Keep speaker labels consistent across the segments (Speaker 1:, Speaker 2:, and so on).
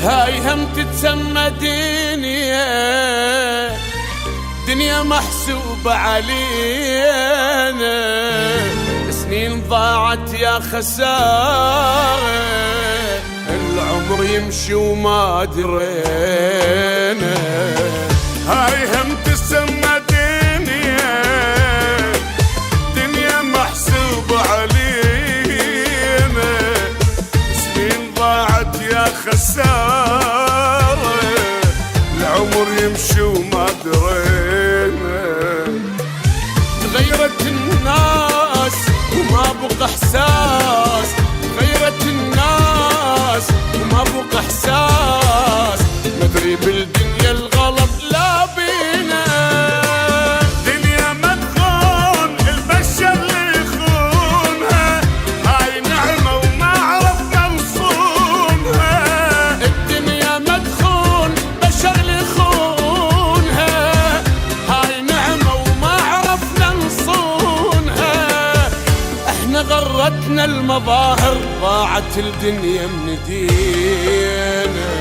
Speaker 1: هاي هم تتسمى دنيا محسوبة علينا، سنين ضاعت يا خسارة، العمر يمشي وما درينا. هاي هم تسمى دنيا محسوبة علينا، سنين ضاعت يا خسارة، العمر يمشي وما درينا. تغيرت الناس وما بقى احساس، تغيرت الناس وما بقى احساس، مدري بالدنيا الغلط لا بينا.
Speaker 2: دنيا مدخون البشر اللي يخونها، هاي نعمة وما عرفنا نصونها.
Speaker 1: الدنيا مدخون بشر اللي يخونها، هاي نعمة وما عرفنا نصونها. احنا غرتنا المظاهر، ضاعت الدنيا من ايدينا.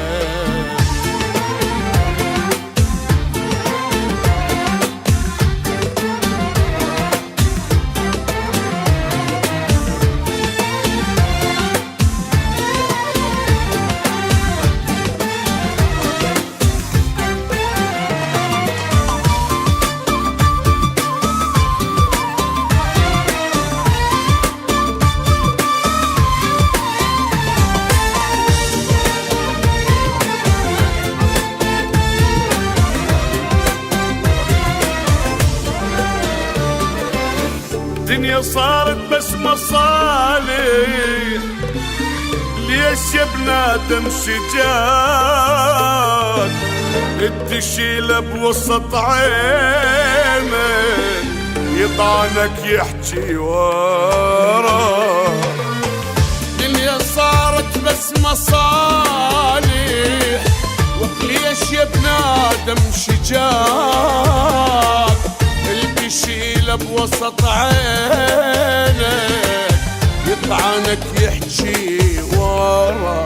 Speaker 2: الدنيا صارت بس مصالح، ليش يا بنادم شجاك تشيله بوسط عينك، يطعنك يحكي ورا.
Speaker 1: الدنيا صارت بس مصالح، وليش يا بنادم شجاك يشيله بوسط عينك، يطعنك يحكي ورا.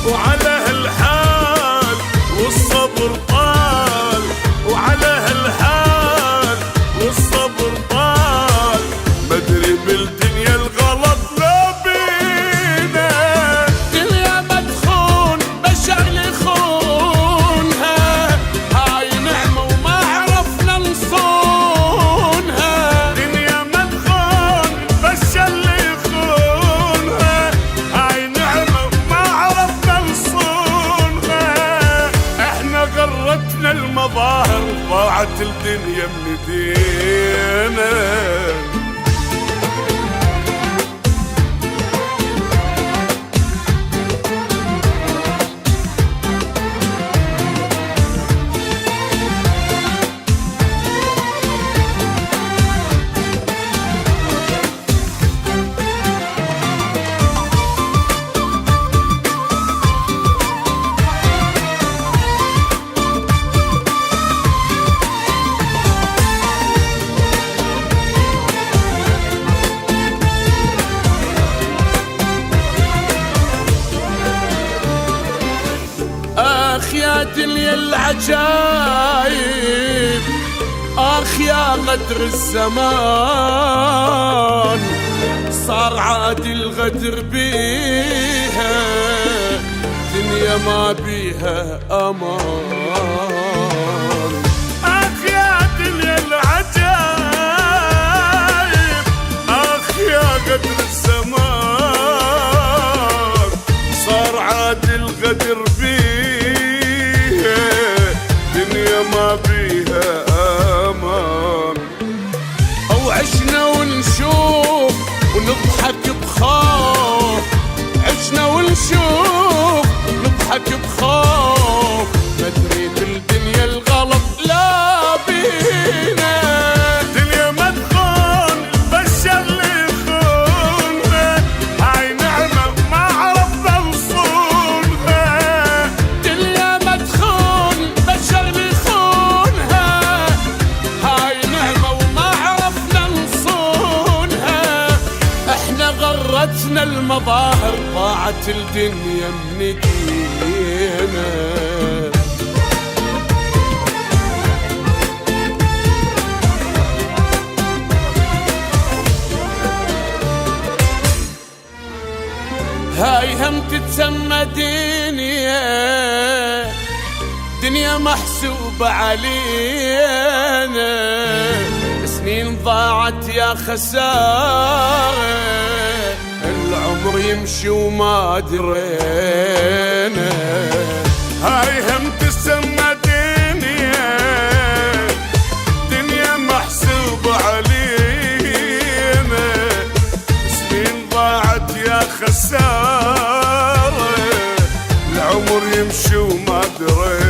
Speaker 2: وعلى هالحال والصبر طال، وعلى هالحال والصبر طال، مدري بالدنيا الغلط لا بينا.
Speaker 1: دنيا مدخون بشر يخونها، هاي نعمة وما عرفنا نصونها.
Speaker 2: دنيا مدخون بشر يخونها، هاي نعمة وما عرفنا نصونها. احنا غرتنا المظاهر، ضاعت الدنيا من ايدينا.
Speaker 1: يا دنيا العجايب، آخ يا غدر الزمان، صار عادي الغدر بيها، دنيا ما بيها أمان.
Speaker 2: آخ يا دنيا العجايب، آخ يا غدر الزمان، صار عادي الغدر بيها، دنيا ما بيها أمان.
Speaker 1: أو عشنا ونشوف ونضحك بخوف، عشنا ونشوف نضحك بخوف، مدري بالدنيا الغلط لا بينا.
Speaker 2: دنيا مدخون البشر اللي يخونها،
Speaker 1: غرتنا المظاهر ضاعت الدنيا من ايدينا. هاي هم تتسمى دنيا محسوبة علينا، سنين ضاعت يا خسارة، العمر يمشي وما درينا.
Speaker 2: هاي هم تسمى دنيا محسوبة علينا، سنين ضاعت يا خسارة، العمر يمشي وما درينا.